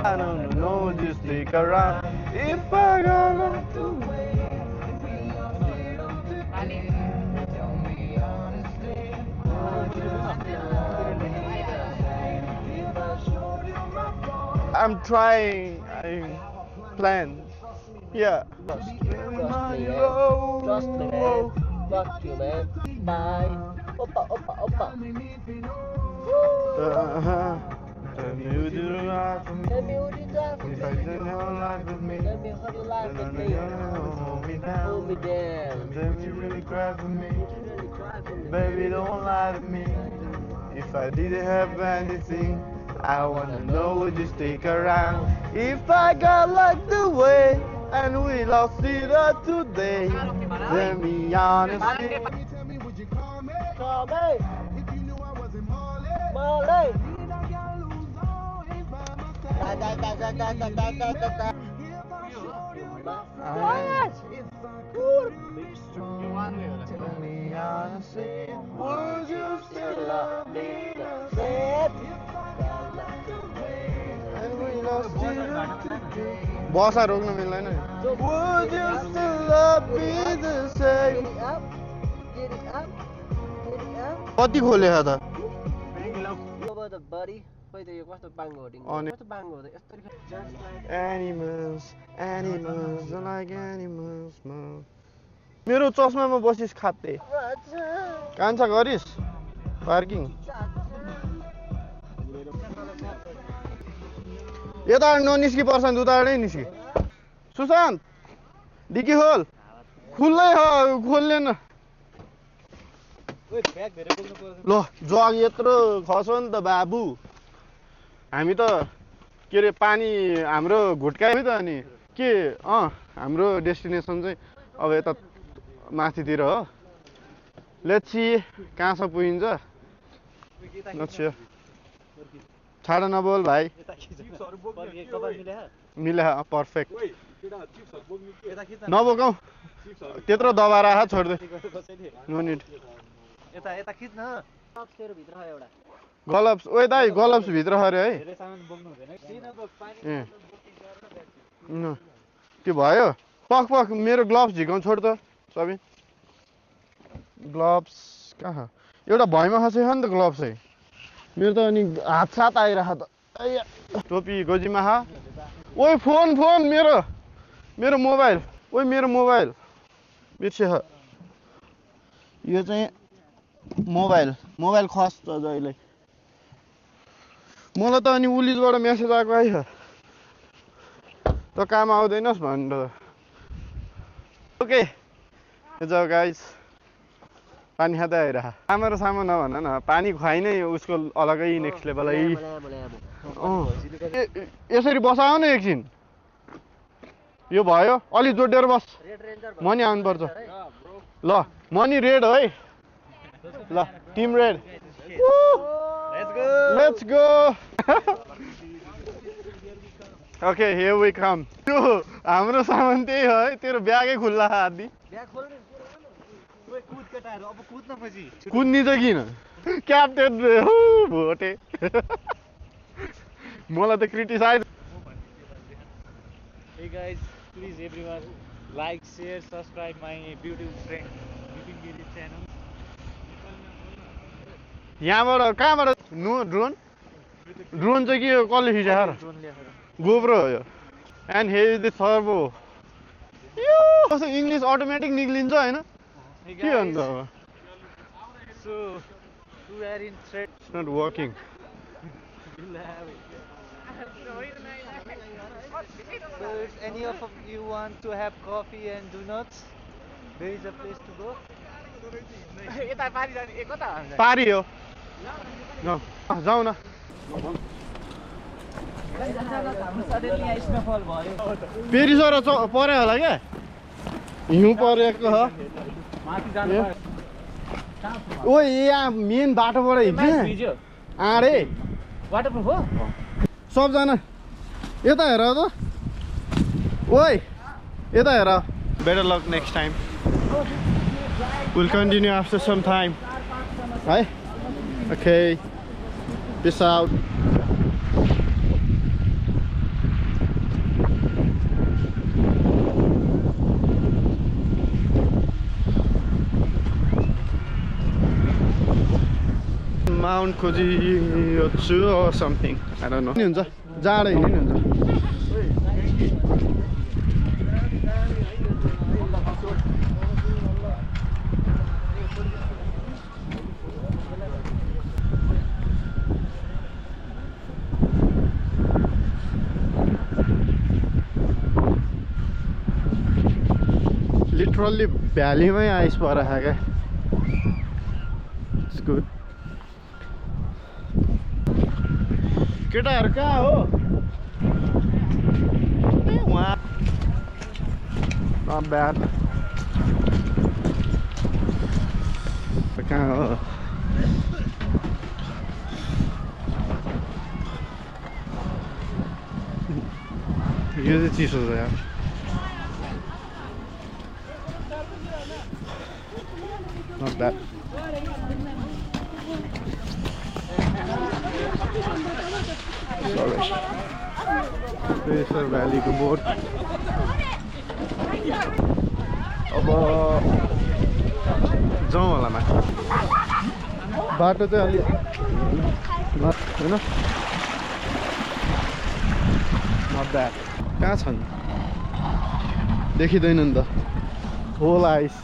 I don't know, just stick around. If I got like the way. I'm trying. I plan. Yeah. Trust me, man. Trust me, man. Fuck you, man. Bye. Oppa, oppa, oppa. Tell me who do the right for me. Tell me who did that for If me. I didn't have a life with me. Tell me how you like with me. Hold me down. Hold me down. Tell me you really cry for me. Really cry for me. Baby, don't lie to me. If I didn't have anything, I wanna know would you stick around? If I got like the way and we lost it all today, tell me honestly. Call me. Molly. Da, da, da, da, da, da, da, da, da, da. Quiet. Tell me honestly, would you still love me? And we lost it all today. बसा रोक्न मिल्दैन नि Would you still love me the same? Get it up. Get it up. Get it up. कति खोले त Over the body. खोइ त यो कस्तो बाङ्गो हो अनि कस्तो बाङ्गो हो त यस्तरी just like Animals, animals, I like animals more. मेरो चस्मामा बसिस खाते कान्छा गरिस पार्किङ यता ननिस्कि पर्छ उताबाटै निस्कि सुशान्त डिकी खोल खुल्लै खोल्लेन ल जग यत्रो खस्यो नि त बाबु हामी त के अरे पानी हाम्रो घुट्कायो त अनि के हाम्रो डेस्टिनेसन चाहिँ अब यता माथितिर हो लेट्स सी कहाँसम्म पुगिन्छ नछ्यो छाड नबोल भाइ मिले पर्फेक्ट नबोकाउ त्यत्रो दबा राख छोड्दै नो निड ग्लभ्स ओए दाइ ग्लभ्स भित्र अरे है त्यो भयो पख पख मेरो ग्लभ्स झिकाउँ छोड त सबै ग्लभ्स कहाँ एउटा भैँमा खसेको नि त ग्लभ्स है मेरो त अनि हात सात आइरह त टोपी गोजीमा खा ओए फोन फोन मेरो मोबाइल ओए मेरो मोबाइल बिर्से यो चाहिँ मोबाइल खस्छ जहिले मलाई त अनि उलिजबाट मेसेज आएको आइह त काम आउँदैनस् भनेर ओके जाऊ गाइस पानी खाँदै आइरह आमा र सामा नभन न पानी खुवाइ नै उसको अलगै नेक्स्ट लेभल है यसरी बसाउ न एकछिन यो भयो अलि जोडेर बस मनी आउनुपर्छ ल मनी रेड है ल टिम रेड let's go okay here we come हाम्रो सामान त्यही हो है तेरो ब्यागै खुल्ला आदि कुद्नी चाहिँ किन क्याप्टेन भोटे मलाई त criticise Hey guys, please everyone like, share, subscribe my beautiful friend Vipin Giri channel. यहाँबाट कहाँबाट ड्रोन चाहिँ के कसले खिचाएर गोब्रो हो यो एन्ड हियर इज द सर्भो यो कस्तो इङ्ग्लिस अटोमेटिक निक्लिन्छ हैन के हो नि त So we are in thread. It's not working. So if any of you want to have coffee and donuts, there is a place to go. पारी हो जाऊ न फेरि सर पर्यो होला क्या हिउँ परेको हो ओ यहाँ मेन बाटोबाट हिँड्छ आँडे वाटरप्रुफ हो सबजना यता हेर त ओइ यता हेर better luck next time will continue after some time है okay peace out Mount Kojiyotsu or something. I don't know. नि हुन्छ जाडो हिँड्ने नि हुन्छ. Literally भ्यालीमै आइस परेको क्या. It's good. केटाहरु कहाँ हो? ए वहाँ. Not bad. कहाँ हो? यो चाहिँ चिसो छ यार. Not bad. Perisar Valley को बोट. अब जाउँ होला माथि. बाटो चाहिँ अलि हैन. Not bad. कहाँ छन्? देखिदैन नि त. Whole ice.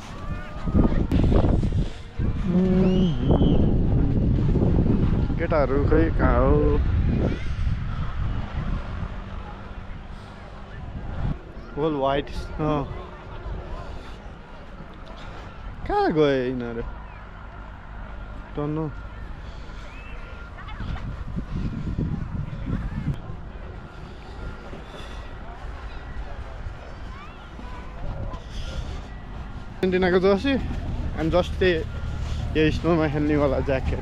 केटाहरु खै कहाँ हो? Whole white. Oh. कहाँ गए यिनीहरु? Don't know. Argentina को जर्सी and just the स्नोमा खेल्ने वाला ज्याकेट.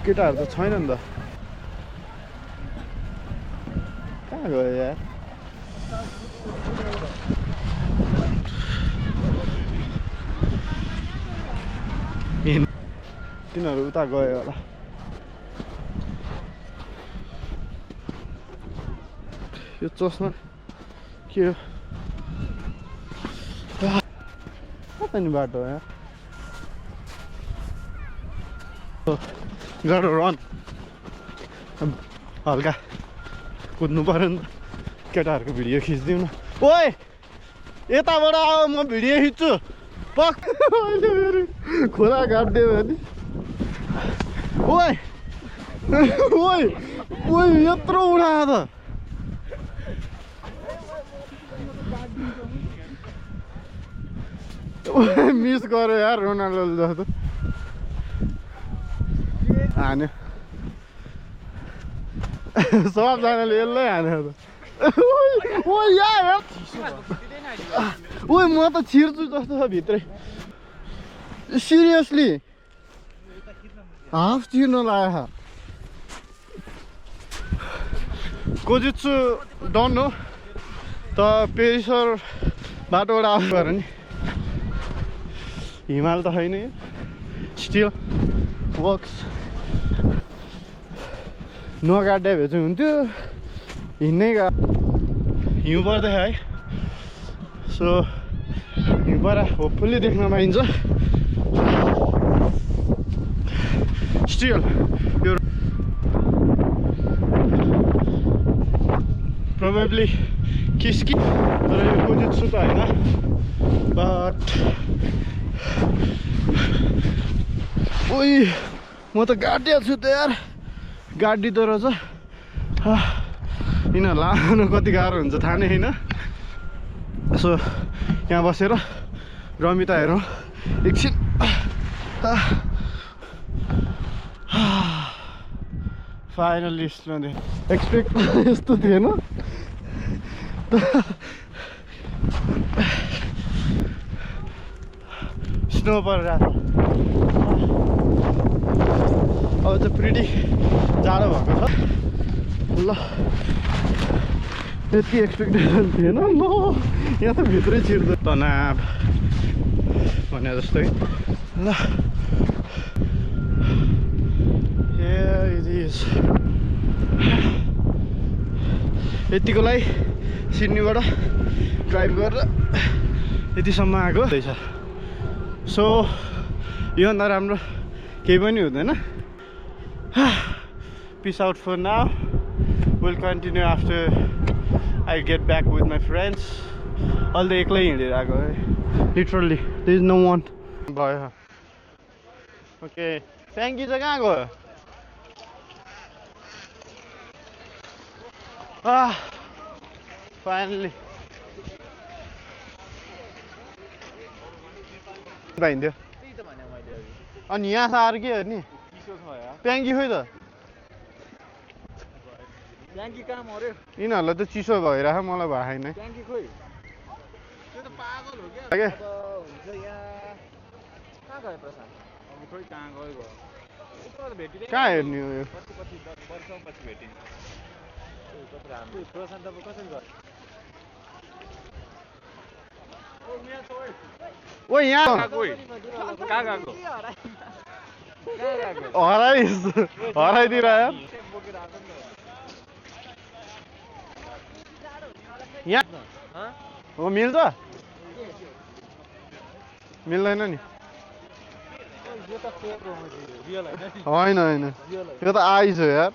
केटाहरु त छैन नि त. कहाँ गयो यार? तिनीहरु उता गयो होला. यो चस्मा के हो? कता नि बाटो यार? Gotta run. हल्का कुद्नु पर्यो नि त. केटाहरुको भिडियो खिच्दिउँ न. ओइ यताबाट आऊ म भिडियो खिच्छु. पक अहिले फेरि खोला काट्दियो भने. ओइ ओइ ओइ यत्रो उडा त. मिस गर्यो यार रोनाल्डो जस्तो. हान्यो. सबजनाले यसलाई हान्यो त. ओइ यार. ओइ म त छिर्छु जस्तो छ भित्रै. सिरियसली हाफ छिर्न लाग्यो. कोजित्सु डन हो त पेरिसर बाटोबाट आउनु पर्यो नि. हिमाल त छैन. Still works. नगाड्दै भए चाहिँ हुन्थ्यो. हिँड्नै हिउँ पर्दै है. सो हिउँ परा होपफुल्ली देख्न पाइन्छ. स्टिल यो प्रोबेबली किस्की तर यो कोजित्सु त होइन. बट ओइ म त गाडिया छु त यार. गाडिँदो रहेछ. यिनीहरूलाई आउनु कति गाह्रो हुन्छ थाहा नै होइन. सो यहाँ बसेर रमिता हेरौँ एकछिन. Finally snow. एक्सपेक्ट यस्तो थिएन. स्नो परिरहेको. अब चाहिँ प्रिटी जाडो भएको छ. ल यति एक्सपेक्टेसन थिएन. म यहाँ त भित्रै छिर्दो. तनाव भने जस्तै. ल यतिको लागि सिडनीबाट ड्राइभ गरेर यतिसम्म आएको रहेछ. सो योभन्दा राम्रो केही पनि हुँदैन Peace out for now. We'll continue after I get back with my friends. All the एक्लै हिँडेर आएको है Literally, there is no one. भयो Okay, Frankie चाहिँ कहाँ गयो? Finally. हिँड्यो अनि यहाँ आएर के हेर्ने प्याङ्की खोइ त ट्याङ्की कहाँ मर्यो यिनीहरूलाई त चिसो भइरह मलाई भएन ट्याङ्की खोइ त्यो त पागल हो क्या के हुन्छ यहाँ कहाँ गयो प्रशान्त अब खोइ कहाँ गयो भेटिँदैन कहाँ हेर्ने हो यो पछि वर्षपछि भेटिन्छ प्रशान्त अब कसरी गयो ओ यहाँ कहाँ गएको हराइदिएर यार यहाँ हो मिल्छ मिल्दैन नि होइन होइन यो त आइस हो यार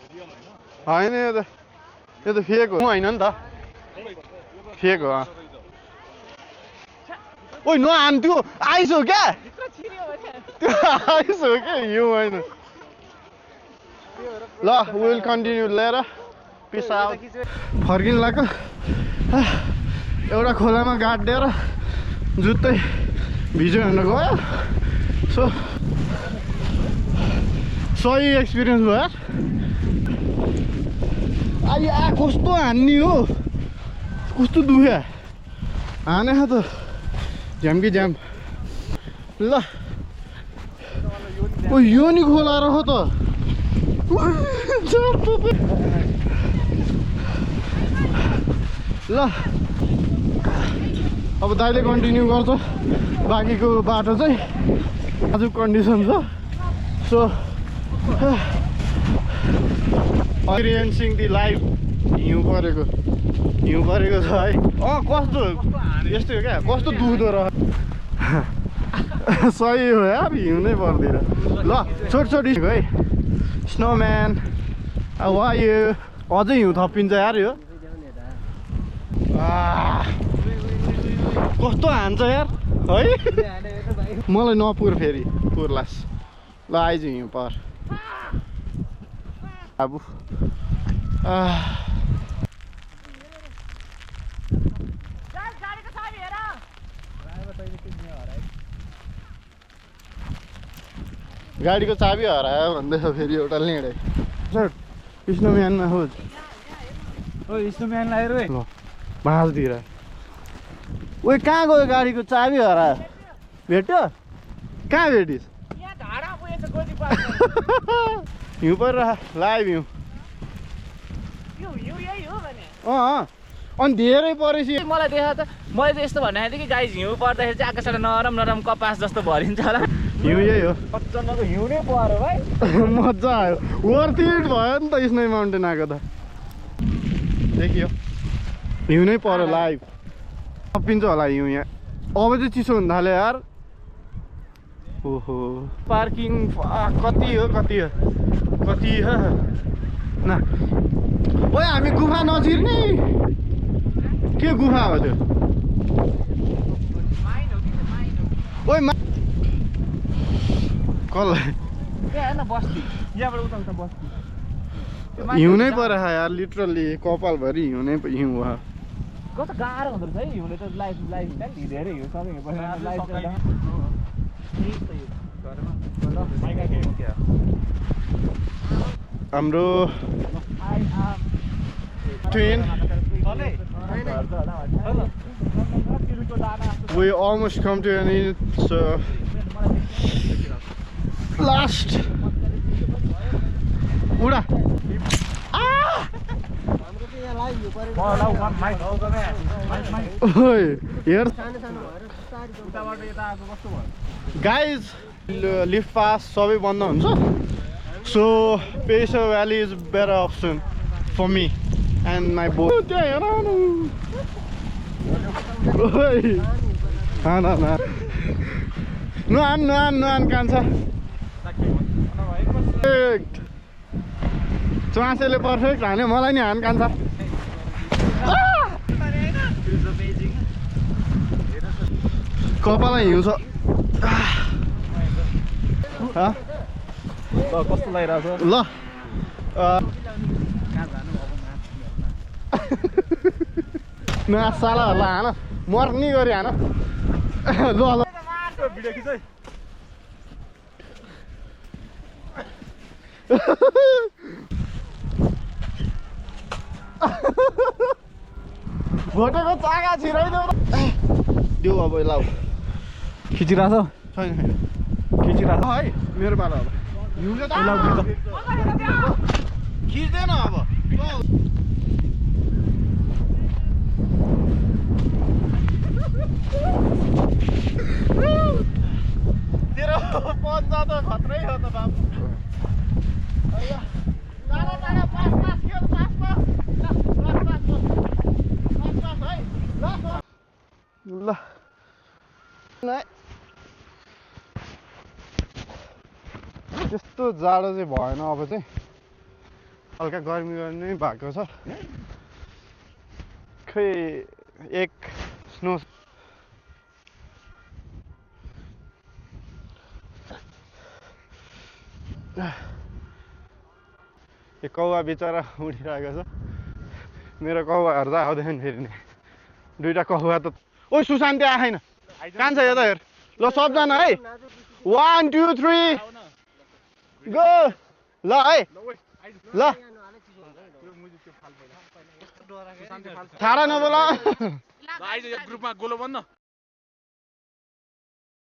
होइन यो त फेक हो होइन नि त फेक हो ओइ नहान त्यो आइस हो क्या त्यो आइस हो क्या हिउँ होइन ल विल कन्टिन्यू लिएर पिस आउट फर्किनु लाग्यो एउटा खोलामा गाडिदिएर जुत्तै भिज्यो भनेर गयो सो सही एक्सपिरियन्स भयो अहिले कस्तो हान्ने हो कस्तो दुख्यो हानेछ त झ्याम कि झ्याम ल ओ यो नि खोला रह त ल अब दाइले कन्टिन्यू गर्छ बाँकीको बाटो चाहिँ आजको कन्डिसन छ सो एक्सपिरियन्सिङ दि लाइफ हिउँ परेको छ है कस्तो यस्तै हो क्या कस्तो दुख्दो रह सही हो यार हिउँ नै पर्दैन ल छोटी है स्नोम्यान अब यो अझै हिउँ थपिन्छ यार यो कस्तो हान्छ यार है मलाई नपुर फेरि पुर्लास ल आइज हिउँ पर अब गाडीको चाबी हरायो भन्दैछ फेरि एउटा लेडै सर स्नोम्यानमा हो स्नोम्यान लगाएर ल बाँझतिर ओइ कहाँ गयो गाडीको चाबी हरायो भेट्यो कहाँ भेटिस् हिउँ परिरह लाइभ हिउँ अनि धेरै परेपछि मलाई देखा त मैले त यस्तो भन्ने थिएँ कि गाई हिउँ पर्दाखेरि चाहिँ आकाशबाट नरम नरम कपास जस्तो भरिन्छ होला हिउँ यही हो अचम्मको हिउँ नै पर्यो भाइ मजा आयो वर्थ इट भयो नि त स्नो माउन्टेन आएको त देखियो हिउँ नै पर्यो लाइभ थपिन्छ होला हिउँ यहाँ अब चाहिँ चिसो हुन थाल्यो यार ओहो पार्किङ कति हो न ओए हामी गुफा नजिर्ने के गुफा हो त्यो ओए कसलाई हिउँ नै परेछ यार लिटरली कपालभरि हिउँ नै हिउँ भयो कस्तो गाह्रो हुँदो रहेछ है हिउँले त लाइफ धेरै हिउँ सबै हाम्रो train we almost come to an end, so last उडा हेर गाइज लिफ्ट पास सबै बन्द हुन्छ सो पेसो valley is better option for me and my boat त्यहाँ हेर नुहान कान्छ पर्फेक्ट च्वासेले पर्फेक्ट हान्यो मलाई नि हान कान्छ कपाललाई हिउँछ कस्तो लागिरहेको छ ल सालाहरूलाई हान मर्नी गरी हान ल ल भिडियो खिच है भोटेको चाका छिराइदेऊ देऊ अब लाउ खिचिरहेको छैन खिचिरहेको है मेरो पालो अब हिउँले त खिच्दैन अब तेरो पन्जा त खत्रै हो त बाबु ल त्यस्तो जाडो चाहिँ भएन अब चाहिँ हल्का गर्मी गर्मी भएको छ खै एक स्नो यो कौवा बिचरा उडिरहेको छ मेरो कौवाहरू त आउँदैन फेरि नै दुईटा कौवा त ओ सुशान्ति आएन कान्छ यता हेर ल सबजना है 1 2 3 गो ल है ल छाडा नबोला आइज ग्रुपमा गोलो बन्न